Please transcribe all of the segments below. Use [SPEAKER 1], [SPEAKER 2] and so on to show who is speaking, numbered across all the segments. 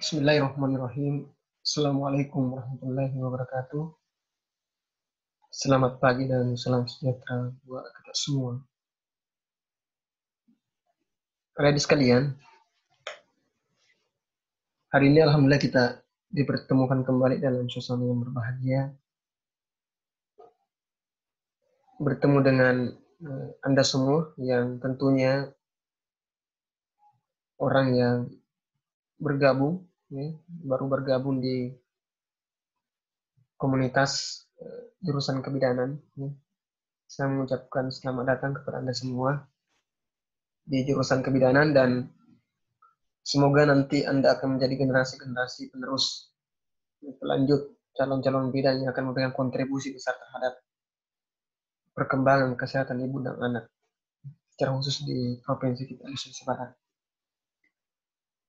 [SPEAKER 1] Bismillahirrahmanirrahim. Assalamualaikum warahmatullahi wabarakatuh. Selamat pagi dan salam sejahtera buat kita semua. Adik sekalian, hari ini alhamdulillah kita dipertemukan kembali dalam suasana yang berbahagia. Bertemu dengan Anda semua yang tentunya orang yang bergabung, baru bergabung di komunitas jurusan kebidanan. Saya mengucapkan selamat datang kepada Anda semua di jurusan kebidanan dan semoga nanti Anda akan menjadi generasi-generasi penerus pelanjut calon-calon bidan yang akan memberikan kontribusi besar terhadap perkembangan kesehatan ibu dan anak, secara khusus di provinsi kita, Sulawesi Barat.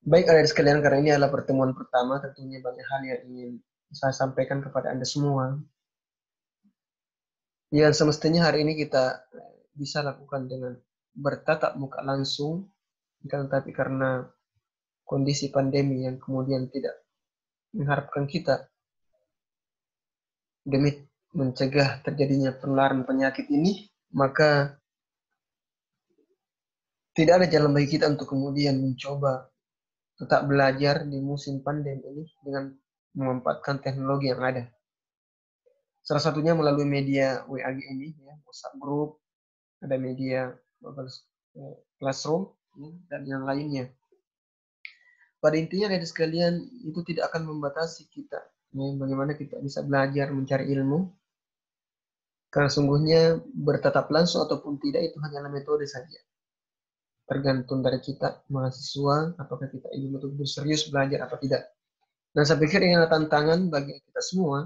[SPEAKER 1] Baik adik sekalian, karena ini adalah pertemuan pertama, tentunya banyak hal yang ingin saya sampaikan kepada Anda semua. Yang semestinya hari ini kita bisa lakukan dengan bertatap muka langsung, tapi karena kondisi pandemi yang kemudian tidak mengharapkan kita demi mencegah terjadinya penularan penyakit ini, maka tidak ada jalan bagi kita untuk kemudian mencoba tetap belajar di musim pandemi ini dengan memanfaatkan teknologi yang ada. Salah satunya melalui media WAG ini, WhatsApp Group, ada media Classroom, dan yang lainnya. Pada intinya dari sekalian itu tidak akan membatasi kita, bagaimana kita bisa belajar mencari ilmu. Karena sungguhnya bertatap langsung ataupun tidak itu hanyalah metode saja. Tergantung dari kita mahasiswa, apakah kita ingin betul-betul serius belajar atau tidak. Dan saya pikir ini adalah tantangan bagi kita semua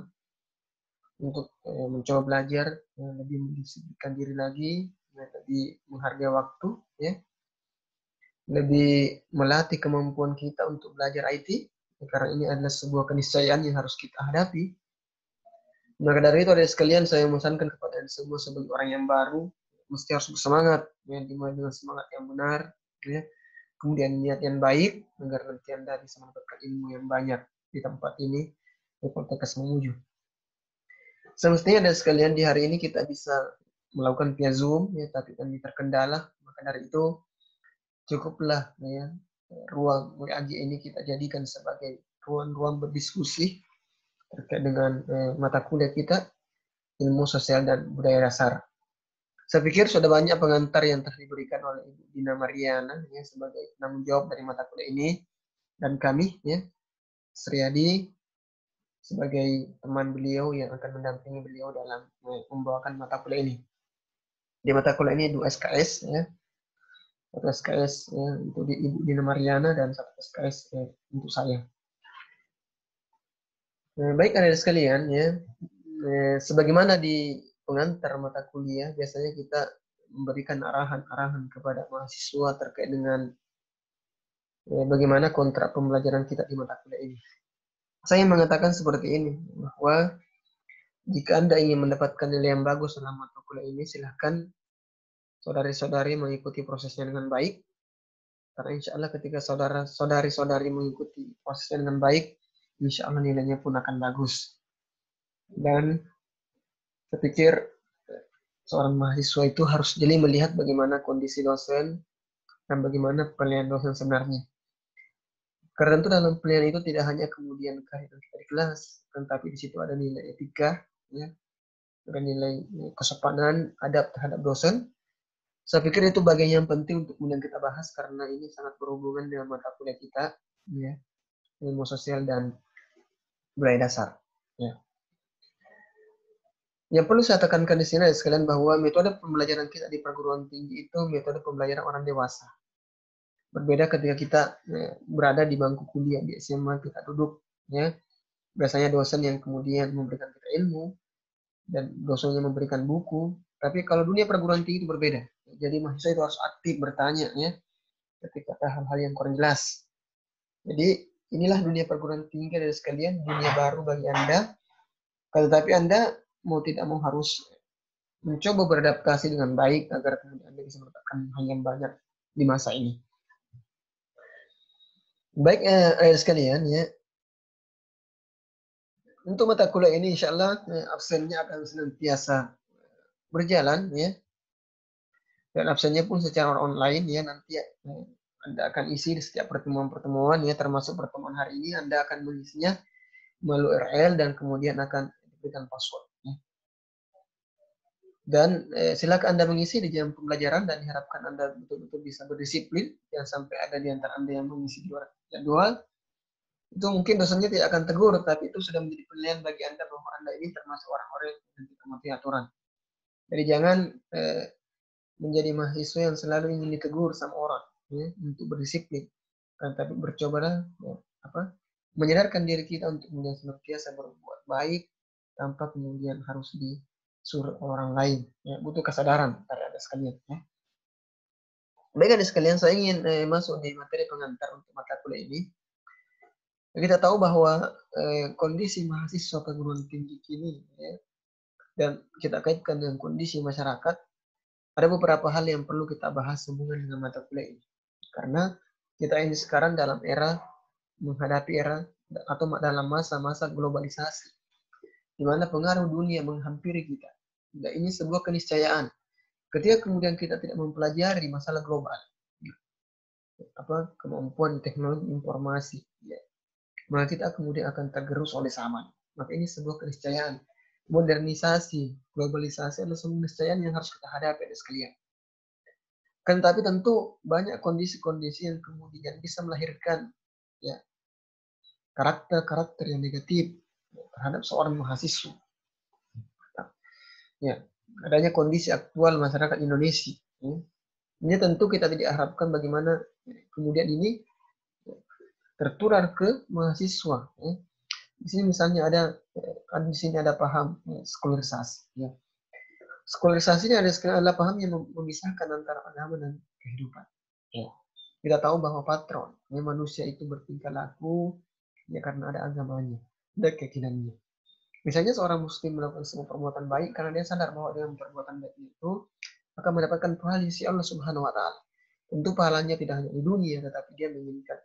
[SPEAKER 1] untuk mencoba belajar, lebih mendisiplinkan diri lagi, lebih menghargai waktu, lebih melatih kemampuan kita untuk belajar IT, karena ini adalah sebuah keniscayaan yang harus kita hadapi. Maka dari itu, adik sekalian, saya memesankan kepada Anda semua sebagai orang yang baru, mesti harus bersemangat, dimulai dengan semangat yang benar, kemudian niat yang baik, agar nanti Anda bisa mendapatkan ilmu yang banyak di tempat ini, di Poltekkes Mamuju. Semestinya ada sekalian di hari ini kita bisa melakukan via Zoom, tapi kami terkendala. Maka dari itu cukuplah ruang WAG ini kita jadikan sebagai ruang-ruang berdiskusi terkait dengan mata kuliah kita, ilmu sosial dan budaya dasar. Saya pikir sudah banyak pengantar yang telah diberikan oleh Ibu Dina Mariana sebagai penanggung jawab dari mata kuliah ini, dan kami, Sriadi, sebagai teman beliau yang akan mendampingi beliau dalam membawakan mata kuliah ini. Di mata kuliah ini 2 SKS, satu SKS untuk Ibu Dina Mariana dan satu SKS untuk saya. Baik adik sekalian, sebagaimana di pengantar mata kuliah, biasanya kita memberikan arahan-arahan kepada mahasiswa terkait dengan bagaimana kontrak pembelajaran kita di mata kuliah ini. Saya mengatakan seperti ini, bahwa jika Anda ingin mendapatkan nilai yang bagus dalam mata kuliah ini, silahkan saudari-saudari mengikuti prosesnya dengan baik. Karena insya Allah ketika saudari-saudari mengikuti prosesnya dengan baik, insya Allah nilainya pun akan bagus. Dan saya pikir seorang mahasiswa itu harus jeli melihat bagaimana kondisi dosen dan bagaimana penilaian dosen sebenarnya. Karena tentu dalam penilaian itu tidak hanya kemudian kehadiran kita di kelas, tetapi di situ ada nilai etika, ada nilai kesopanan, adab terhadap dosen. Saya pikir itu bagian yang penting untuk kemudian kita bahas karena ini sangat berhubungan dengan mata kuliah kita, ilmu sosial dan budaya dasar. Yang perlu saya tekankan di sini sekalian bahwa metode pembelajaran kita di perguruan tinggi itu metode pembelajaran orang dewasa. Berbeda ketika kita berada di bangku kuliah di SMA, kita duduk, biasanya dosen yang kemudian memberikan kita ilmu dan dosennya memberikan buku. Tapi kalau dunia perguruan tinggi itu berbeda. Jadi mahasiswa itu harus aktif bertanya, ketika ada hal-hal yang kurang jelas. Jadi inilah dunia perguruan tinggi dari sekalian, dunia baru bagi Anda. Tetapi Anda mau tidak mau harus mencoba beradaptasi dengan baik agar kemudian Anda bisa mendapatkan hal yang banyak di masa ini. Baik, sekalian ya. Untuk mata kuliah ini insya Allah absennya akan senantiasa berjalan ya. Dan absennya pun secara online ya, nanti Anda akan isi di setiap pertemuan-pertemuan ya, termasuk pertemuan hari ini Anda akan mengisinya melalui URL dan kemudian akan diberikan password ya. Dan silakan Anda mengisi di jam pembelajaran dan diharapkan Anda betul-betul bisa berdisiplin, jangan sampai ada di antara Anda yang mengisi di luar jadwal. Itu mungkin dosennya tidak akan tegur, tapi itu sudah menjadi penilaian bagi Anda bahwa Anda ini termasuk orang-orang yang tidak mematuhi aturan. Jadi jangan menjadi mahasiswa yang selalu ingin ditegur sama orang ya, untuk berdisiplin. Tapi bercobalah ya, menyadarkan diri kita untuk kemudian senantiasa berbuat baik tanpa kemudian harus disuruh orang lain. Ya, butuh kesadaran dari Anda sekalian. Ya. Baik Anda sekalian, saya ingin masuk di materi pengantar untuk mata kuliah ini. Kita tahu bahwa kondisi mahasiswa perguruan tinggi kini ya, dan kita kaitkan dengan kondisi masyarakat, ada beberapa hal yang perlu kita bahas hubungan dengan mata kuliah ini. Karena kita ini sekarang dalam era menghadapi era atau dalam masa-masa globalisasi, di mana pengaruh dunia menghampiri kita. Dan ini sebuah keniscayaan. Ketika kemudian kita tidak mempelajari masalah global, kemampuan teknologi informasi, ya, maka kita kemudian akan tergerus oleh zaman. Maka ini sebuah keniscayaan. Modernisasi, globalisasi adalah sebuah keniscayaan yang harus kita hadapi sekalian. Kan tapi tentu banyak kondisi-kondisi yang kemudian bisa melahirkan ya karakter-karakter yang negatif terhadap seorang mahasiswa. Ya, adanya kondisi aktual masyarakat Indonesia. Ya. Ini tentu kita tidak harapkan bagaimana kemudian ini tertular ke mahasiswa. Ya. Di sini misalnya di sini ada paham sekularisasi. Ya. Sekularisasi ini adalah paham yang memisahkan antara agama dan kehidupan. Ya. Kita tahu bahwa patron, ya, manusia itu bertingkah laku ya karena ada agamanya, ada keyakinannya. Misalnya seorang muslim melakukan sebuah perbuatan baik karena dia sadar bahwa dengan perbuatan baik itu akan mendapatkan pahala di sisi Allah Subhanahu wa taala. Tentu pahalanya tidak hanya di dunia, tetapi dia menginginkan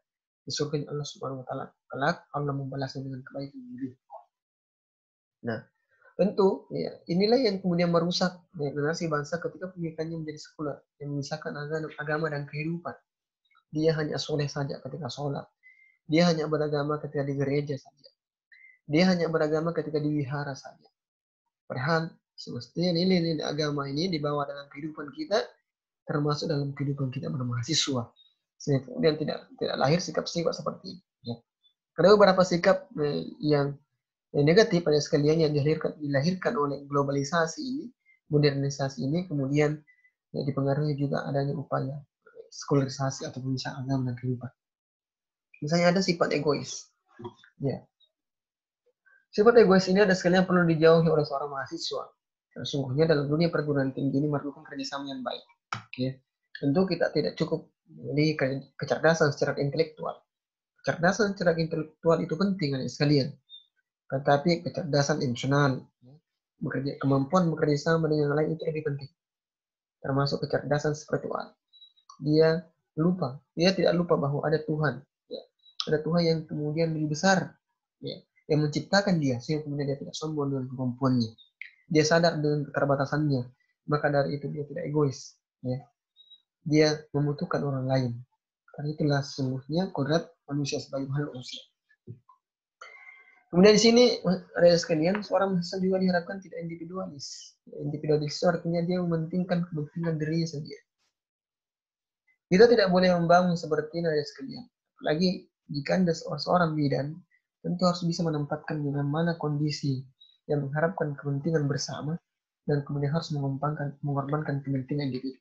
[SPEAKER 1] di surga Allah Subhanahu wa taala. Kelak Allah membalasnya dengan kebaikan lebih. Nah, tentu ya, inilah yang kemudian merusak generasi bangsa ketika pemikirannya menjadi sekuler, yang memisahkan agama dan kehidupan. Dia hanya soleh saja ketika sholat. Dia hanya beragama ketika di gereja saja. Dia hanya beragama ketika di wihara saja. Padahal semestinya nilai-nilai agama ini dibawa dalam kehidupan kita, termasuk dalam kehidupan kita bermahasiswa. Sehingga kemudian tidak lahir sikap-sikap seperti ini. Ya. Ada beberapa sikap yang negatif pada sekalian yang dilahirkan oleh globalisasi ini, modernisasi ini, kemudian dipengaruhi juga adanya upaya sekularisasi atau pemisah agama dan kehidupan. Misalnya ada sifat egois. Ya. Sifat egois ini ada sekalian perlu dijauhi oleh seorang mahasiswa. Sesungguhnya dalam dunia perguruan tinggi ini memerlukan kerjasama yang baik. Ya. Tentu kita tidak cukup memiliki kecerdasan secara intelektual. Kecerdasan secara intelektual itu penting ada sekalian. Tetapi kecerdasan emosional, kemampuan bekerja sama dengan yang lain itu lebih penting. Termasuk kecerdasan spiritual. Dia tidak lupa bahwa ada Tuhan. Ya. Ada Tuhan yang kemudian lebih besar, ya, yang menciptakan dia, sehingga kemudian dia tidak sombong dengan kemampuannya. Dia sadar dengan keterbatasannya, maka dari itu dia tidak egois. Ya. Dia membutuhkan orang lain. Karena itulah sesungguhnya kodrat manusia sebagai makhluk manusia. Kemudian di sini ada sekalian, seorang mahasiswa juga diharapkan tidak individualis. Individualis itu artinya dia mementingkan kepentingan dirinya sendiri. Kita tidak boleh membangun seperti ini ada sekalian. Lagi jika Anda seorang bidan, tentu harus bisa menempatkan di mana kondisi yang mengharapkan kepentingan bersama dan kemudian harus mengorbankan kepentingan individu.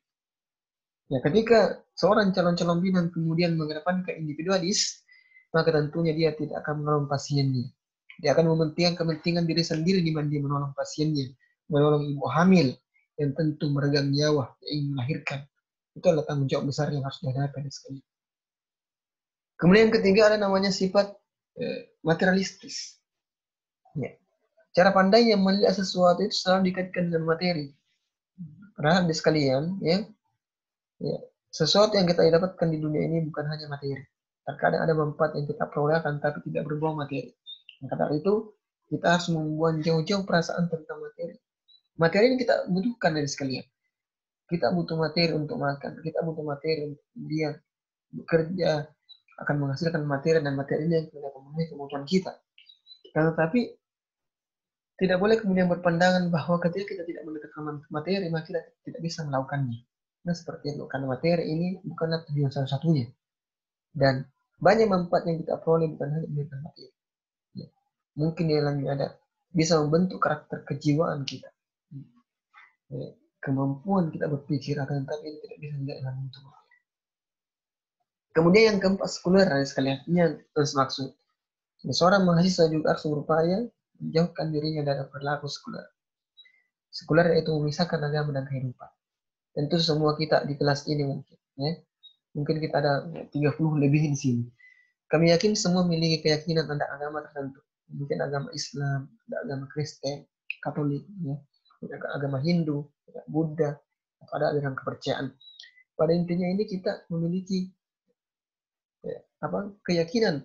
[SPEAKER 1] Ya, ketika seorang calon bidan kemudian mengedepankan individualis, maka tentunya dia tidak akan menolong pasiennya. Dia akan mementingkan kepentingan diri sendiri di mana dia menolong pasiennya, menolong ibu hamil yang tentu meregang nyawa yang ingin melahirkan. Itu adalah tanggung jawab besar yang harus dihadapi sekali. Kemudian yang ketiga ada namanya sifat materialistis. Ya. Cara pandai yang melihat sesuatu itu selalu dikaitkan dengan materi. Padahal sekalian, ya, sesuatu yang kita dapatkan di dunia ini bukan hanya materi. Terkadang ada manfaat yang kita peroleh tapi tidak berbuah materi. Maka dari itu kita harus membuang jauh-jauh perasaan tentang materi. Materi ini kita butuhkan dari sekalian. Kita butuh materi untuk makan, kita butuh materi untuk dia bekerja, akan menghasilkan materi, dan materi ini yang tidak memenuhi kebutuhan kita. Tetapi tidak boleh kemudian berpandangan bahwa ketika kita tidak mendekatkan materi, maka kita tidak bisa melakukannya. Nah, seperti itu, karena materi ini bukanlah tujuan satu-satunya. Dan banyak manfaat yang kita peroleh bukan hanya dengan materi. Ya. Mungkin di dalamnya ada bisa membentuk karakter kejiwaan kita. Ya. Kemampuan kita berpikir, akan tetapi ini tidak bisa menjadi dalam bentuk materi. Kemudian yang keempat, sekuler dari sekalian. Ini yang maksud. Seorang mahasiswa juga harus berupaya menjauhkan dirinya dari perilaku sekuler. Sekuler yaitu memisahkan agama dan kehidupan. Tentu semua kita di kelas ini mungkin, ya. Mungkin kita ada 30 lebih di sini. Kami yakin semua memiliki keyakinan ada agama tertentu. Mungkin agama Islam, ada agama Kristen, Katolik, ya. Ada agama Hindu, ada Buddha, atau ada aliran kepercayaan. Pada intinya ini kita memiliki keyakinan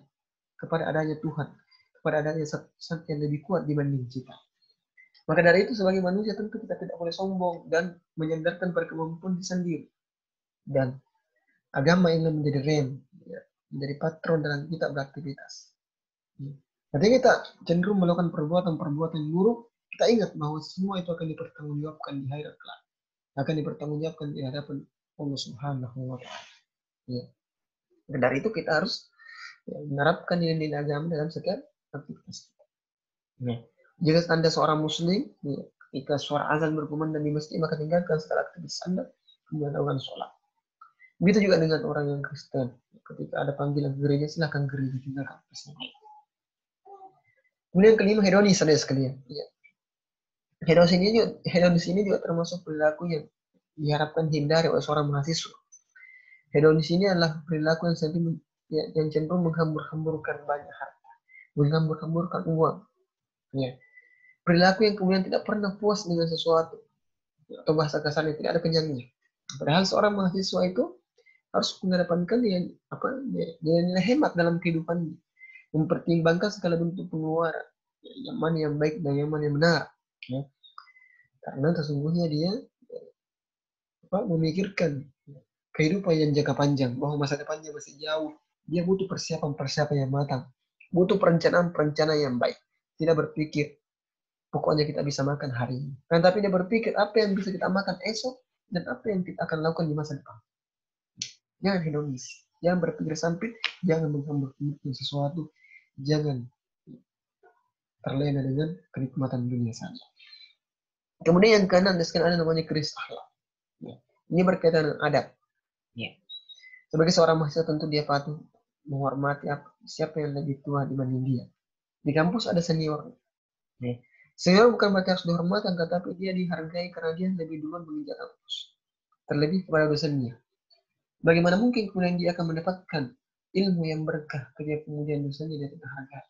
[SPEAKER 1] kepada adanya Tuhan, kepada adanya zat yang lebih kuat dibanding kita. Maka dari itu sebagai manusia tentu kita tidak boleh sombong dan menyandarkan pada kemampuan sendiri. Dan agama ini menjadi rem, ya, menjadi patron dalam kita beraktivitas. Ketika kita cenderung melakukan perbuatan-perbuatan buruk, kita ingat bahwa semua itu akan dipertanggungjawabkan di akhirat kelak. Akan dipertanggungjawabkan di hadapan Allah Subhanahu wa Ta'ala. Ya. Dari itu kita harus menerapkan nilai-nilai agama dalam setiap aktivitas kita. Nah, jika Anda seorang Muslim, ya, ketika suara azan berkumandang di masjid, maka tinggalkan segala aktivitas Anda, kemudian lakukan sholat. Begitu juga dengan orang yang Kristen. Ketika ada panggilan gereja, silakan gereja tinggalkan aktivitas. Kemudian kelima, hedonis ada sekalian. Ya. Hedonis ini juga termasuk perilaku yang diharapkan hindari oleh seorang mahasiswa. Hedonis ini adalah perilaku yang cenderung menghambur-hamburkan banyak harta, menghambur-hamburkan uang. Ya. Perilaku yang kemudian tidak pernah puas dengan sesuatu, atau bahasa kasarnya tidak ada kenyangnya. Padahal seorang mahasiswa itu harus mengedepankan nilai hemat dalam kehidupannya, mempertimbangkan segala bentuk pengeluaran, yang mana yang baik dan yang mana yang benar. Ya. Karena sesungguhnya dia memikirkan kehidupan yang jangka panjang, bahwa masa depannya masih jauh. Dia butuh persiapan yang matang, butuh perencanaan yang baik. Tidak berpikir pokoknya kita bisa makan hari ini, tapi dia berpikir apa yang bisa kita makan esok dan apa yang kita akan lakukan di masa depan. Jangan hedonis, jangan berpikir sempit, jangan menghambur-hamburkan sesuatu, jangan terlena dengan kenikmatan dunia saja. Kemudian yang keenam, ada namanya keris akhlak. Ya. Ini berkaitan dengan adab. Ya. Sebagai seorang mahasiswa tentu dia patuh menghormati siapa yang lebih tua dibanding dia. Di kampus ada senior. Ya. Senior bukan berarti harus dihormati, tetapi dia dihargai karena dia lebih dulu menginjak kampus. Terlebih kepada dosennya. Bagaimana mungkin kemudian dia akan mendapatkan ilmu yang berkah ketika kemudian dosennya dia tidak hargai?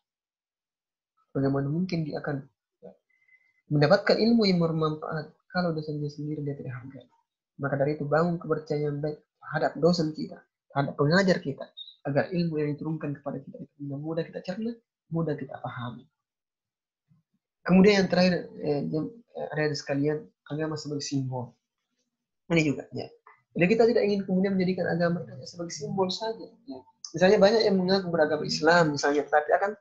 [SPEAKER 1] Bagaimana mungkin dia akan mendapatkan ilmu yang bermanfaat kalau dosennya sendiri dia tidak hargai? Maka dari itu bangun kepercayaan baik terhadap dosen kita, terhadap pengajar kita, agar ilmu yang diturunkan kepada kita itu mudah kita cerna, mudah kita pahami. Kemudian yang terakhir, ada sekalian, agama sebagai simbol. Ini juga, ya. Jadi kita tidak ingin kemudian menjadikan agama itu sebagai simbol saja. Ya. Misalnya banyak yang mengaku beragama Islam, misalnya, tapi akan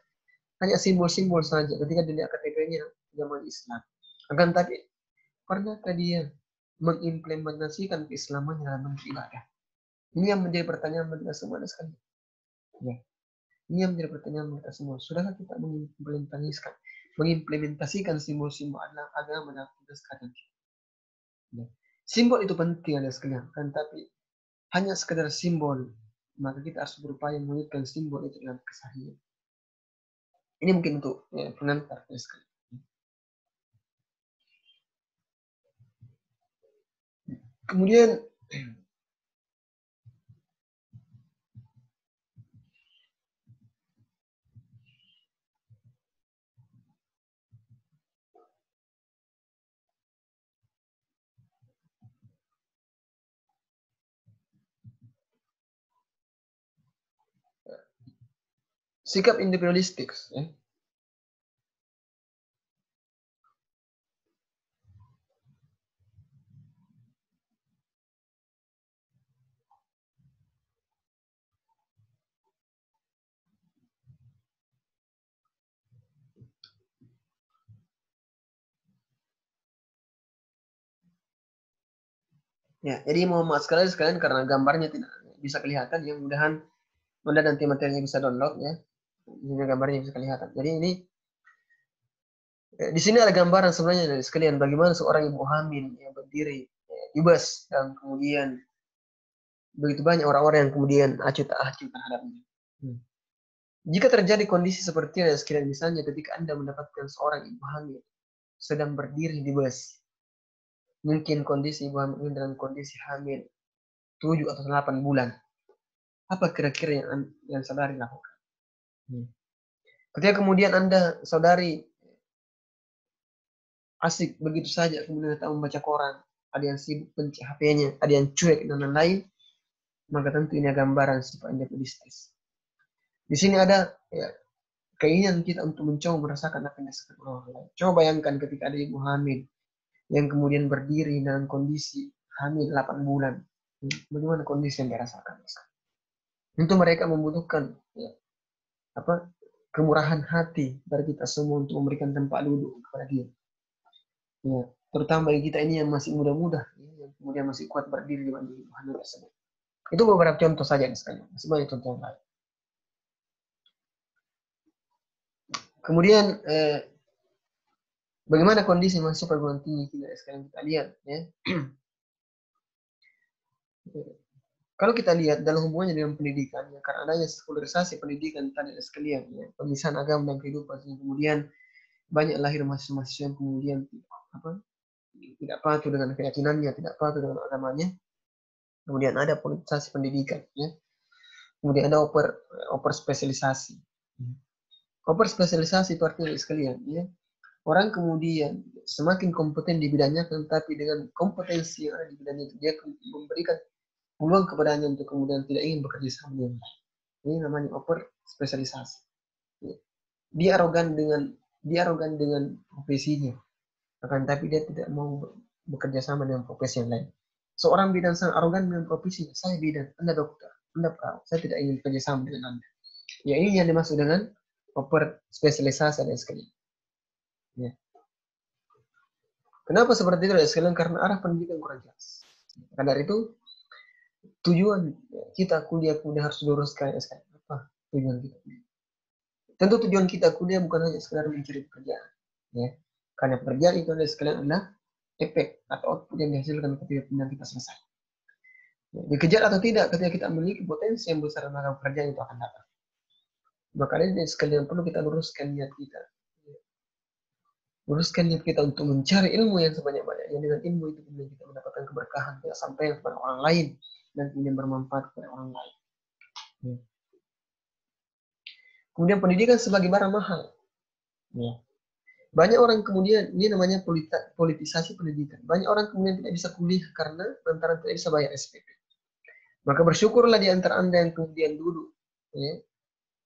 [SPEAKER 1] hanya simbol-simbol saja. Ketika dilihat KTP-nya agama Islam. Akan tapi pernahkah dia mengimplementasikan keislamannya dalam bentuk ibadah? Ini yang menjadi pertanyaan bagi kita semua sekali. Ya. Ini yang menjadi pertanyaan bagi kita semua. Sudahkah kita mengimplementasikan simbol-simbol agama dalam tugas kita? Ya. Simbol itu penting ada sekalian, kan? Tapi hanya sekedar simbol, maka kita harus berupaya mewujudkan simbol itu dalam keseharian. Ini mungkin untuk pengantar sekali. Kemudian sikap individualistik. Ya. Ya, jadi mau maaf sekalian karena gambarnya tidak bisa kelihatan. Ya, mudahan nanti materinya bisa download ya. Ini gambarnya bisa kelihatan. Jadi ini di sini ada gambaran sebenarnya dari sekalian bagaimana seorang ibu hamil yang berdiri di bus dan kemudian begitu banyak orang-orang yang kemudian acuh tak acuh terhadapnya. Jika terjadi kondisi seperti ini sekalian, misalnya ketika Anda mendapatkan seorang ibu hamil sedang berdiri di bus, mungkin kondisi ibu hamil ini dalam kondisi hamil 7 atau 8 bulan. Apa kira-kira yang saudari lakukan? Ketika kemudian Anda, saudari, asik begitu saja, kemudian tak membaca koran, ada yang sibuk pencet HP-nya, ada yang cuek, dan lain-lain, maka tentu ini gambaran sifat individualistis. Di sini ada ya, keinginan kita untuk mencoba merasakan apa yang dirasakan orang lain. Coba bayangkan ketika ada ibu hamil yang kemudian berdiri dalam kondisi hamil 8 bulan. Bagaimana kondisi yang dirasakan? Tentu mereka membutuhkan ya, kemurahan hati dari kita semua untuk memberikan tempat duduk kepada dia. Ya, terutama bagi kita ini yang masih muda-muda, ya, yang kemudian masih kuat berdiri di banding ibu hamil tersebut. Itu beberapa contoh saja sekali. Masih banyak contoh yang lain. Kemudian bagaimana kondisi mahasiswa perguruan tinggi kita sekarang kita lihat ya. Kalau kita lihat dalam hubungannya dengan pendidikan, ya, karena adanya sekularisasi pendidikan tadi sekalian, ya, pemisahan agama dan kehidupan, kemudian banyak lahir mahasiswa-mahasiswa yang kemudian tidak patuh dengan keyakinannya, tidak patuh dengan agamanya. Kemudian ada politisasi pendidikan, ya. Kemudian ada oper spesialisasi. Oper spesialisasi itu artinya sekalian, ya. Orang kemudian semakin kompeten di bidangnya, tetapi dengan kompetensi yang ada di bidangnya itu dia memberikan peluang kepadanya untuk kemudian tidak ingin bekerja sama dengan lain. Ini namanya oper spesialisasi. Dia arogan dengan profesinya, akan tapi dia tidak mau bekerja sama dengan profesi yang lain. Seorang bidan sangat arogan dengan profesi, saya bidan, Anda dokter, Anda perawat, saya tidak ingin bekerja sama dengan Anda. Ya ini yang dimaksud dengan oper spesialisasi dan sekalian. Ya. Kenapa seperti itu sekalian? Karena arah pendidikan kurang jelas. Karena itu tujuan kita kuliah harus luruskan sekalian. Apa tujuan kita? Tentu tujuan kita kuliah bukan hanya sekedar mencari pekerjaan, ya. Karena pekerjaan itu adalah sekalian adalah efek atau output yang dihasilkan ketika pendidikan kita selesai. Ya, dikejar atau tidak, ketika kita memiliki potensi yang besar maka pekerjaan itu akan datang. Maka ini sekalian perlu kita luruskan niat kita. Luruskan niat kita untuk mencari ilmu yang sebanyak-banyaknya. Dengan ilmu itu kemudian kita mendapatkan keberkahan, tidak sampai kepada orang lain dan kemudian bermanfaat kepada orang lain. Ya. Kemudian pendidikan sebagai barang mahal. Ya. Banyak orang kemudian, ini namanya politisasi pendidikan. Banyak orang kemudian tidak bisa kuliah karena lantaran tidak bisa bayar SPP. Maka bersyukurlah di antara Anda yang kemudian duduk ya,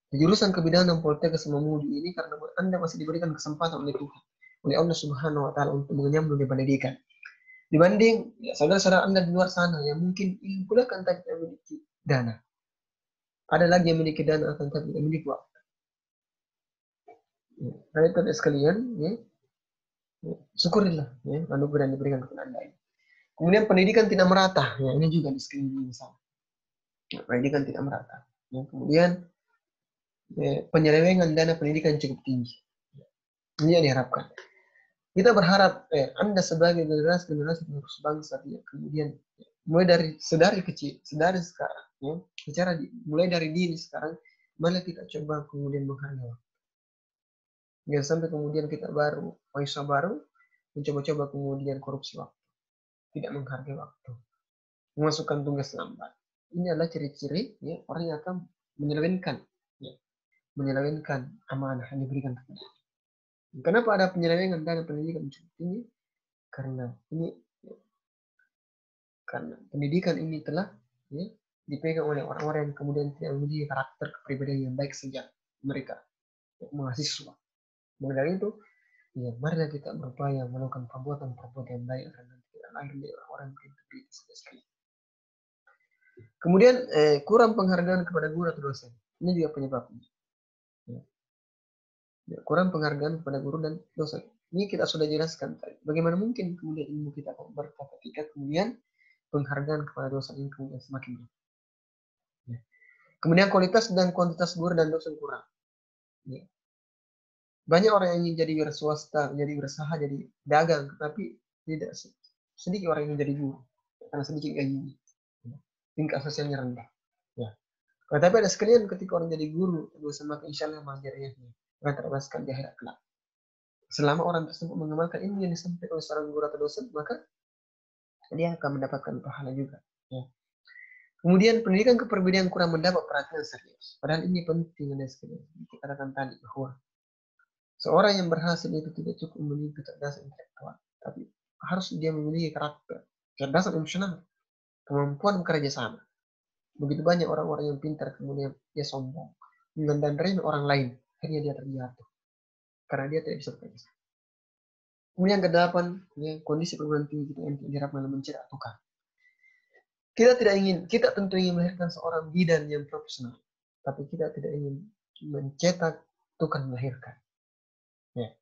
[SPEAKER 1] di jurusan kebidanan dan politik Semamudi ini karena Anda masih diberikan kesempatan oleh Tuhan, oleh Allah Subhanahu wa taala untuk mengenyam dunia pendidikan. Dibanding ya, saudara-saudara Anda di luar sana yang mungkin ingin kuliah kan tapi tidak memiliki dana. Ada lagi yang memiliki dana akan tapi tidak memiliki waktu. Ya, karena itu sekalian, ya, syukurilah ya, anugerah yang diberikan kepada Anda ini. Kemudian pendidikan tidak merata, ya ini juga di sekeliling misalnya. Ya, pendidikan tidak merata. Ya, kemudian penyelewengan dana pendidikan cukup tinggi. Ini yang diharapkan. Kita berharap Anda sebagai generasi penerus bangsa, ya, kemudian mulai dari kecil, sedari sekarang, ya, mulai dari dini sekarang, malah kita coba kemudian menghargai waktu. Jangan sampai kemudian kita mahasiswa baru, mencoba-coba kemudian korupsi waktu, tidak menghargai waktu, memasukkan tugas lambat. Ini adalah ciri-ciri ya, orang yang akan menyelewengkan amanah yang diberikan kepada. Kenapa ada penyelewengan dana pendidikan cukup tinggi? Karena pendidikan ini telah ya, dipegang oleh orang-orang yang kemudian tidak memiliki karakter kepribadian yang baik sejak mereka, mahasiswa. Maka dari itu, ya marilah kita berupaya melakukan perbuatan-perbuatan yang baik agar nanti kita lahir menjadi orang-orang yang berintegritas dan sekali. Kemudian kurang penghargaan kepada guru atau dosen. Ini juga penyebabnya. Ya, kurang penghargaan kepada guru dan dosen. Ini kita sudah jelaskan tadi. Bagaimana mungkin kemudian ilmu kita akan berkah ketika kemudian penghargaan kepada dosen ini kemudian semakin banyak. Ya. Kemudian kualitas dan kuantitas guru dan dosen kurang. Ya. Banyak orang yang ingin jadi wira swasta, jadi berusaha, jadi dagang, tetapi tidak sedikit orang yang jadi guru karena sedikit gajinya. Tingkat sosialnya rendah. Ya. Tetapi ada sekalian ketika orang jadi guru, dosen maka insya Allah mengajarnya akan terbebaskan di akhirat kelak. Selama orang tersebut mengamalkan ilmu yang disampaikan oleh seorang guru atau dosen, maka dia akan mendapatkan pahala juga. Ya. Kemudian pendidikan kepribadian kurang mendapat perhatian serius. Padahal ini penting dan sekali. Kita katakan tadi bahwa seorang yang berhasil itu tidak cukup memiliki kecerdasan intelektual, tapi harus dia memiliki karakter, kecerdasan emosional, kemampuan bekerja sama. Begitu banyak orang-orang yang pintar kemudian dia sombong, mengandalkan orang lain, akhirnya dia terjatuh karena dia tidak bisa bekerja sama. Kemudian ke-8, ya, kondisi perguruan tinggi kita yang tidak malah mencetak tukang. Kita tentu ingin melahirkan seorang bidan yang profesional, tapi kita tidak ingin mencetak tukang melahirkan. Ya.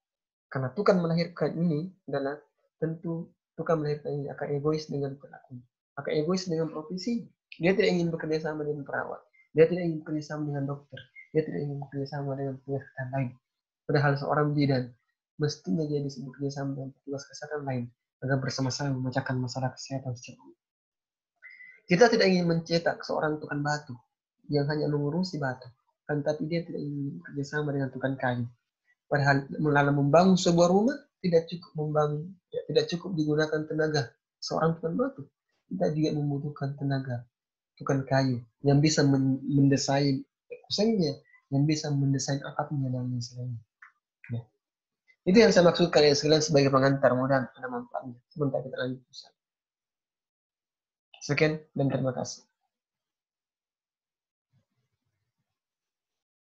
[SPEAKER 1] Karena tukang melahirkan ini adalah tentu tukang melahirkan ini akan egois dengan pelaku, akan egois dengan profesi. Dia tidak ingin bekerja sama dengan perawat, dia tidak ingin bekerja sama dengan dokter, dia tidak ingin bekerja sama dengan pekerjaan lain. Padahal seorang bidan mestinya dia bisa bekerja sama dengan petugas kesehatan lain agar bersama-sama memecahkan masalah kesehatan secara umum. Kita tidak ingin mencetak seorang tukang batu yang hanya mengurusi batu, kan tapi dia tidak ingin bekerja sama dengan tukang kayu. Padahal membangun sebuah rumah tidak cukup digunakan tenaga seorang tukang batu. Kita juga membutuhkan tenaga tukang kayu yang bisa mendesain kusengnya, yang bisa mendesain atapnya dan lain sebagainya. Ya. Itu yang saya maksudkan ya sekalian sebagai pengantar, mudah ada manfaatnya. Sebentar kita lanjut. Sekian dan terima kasih.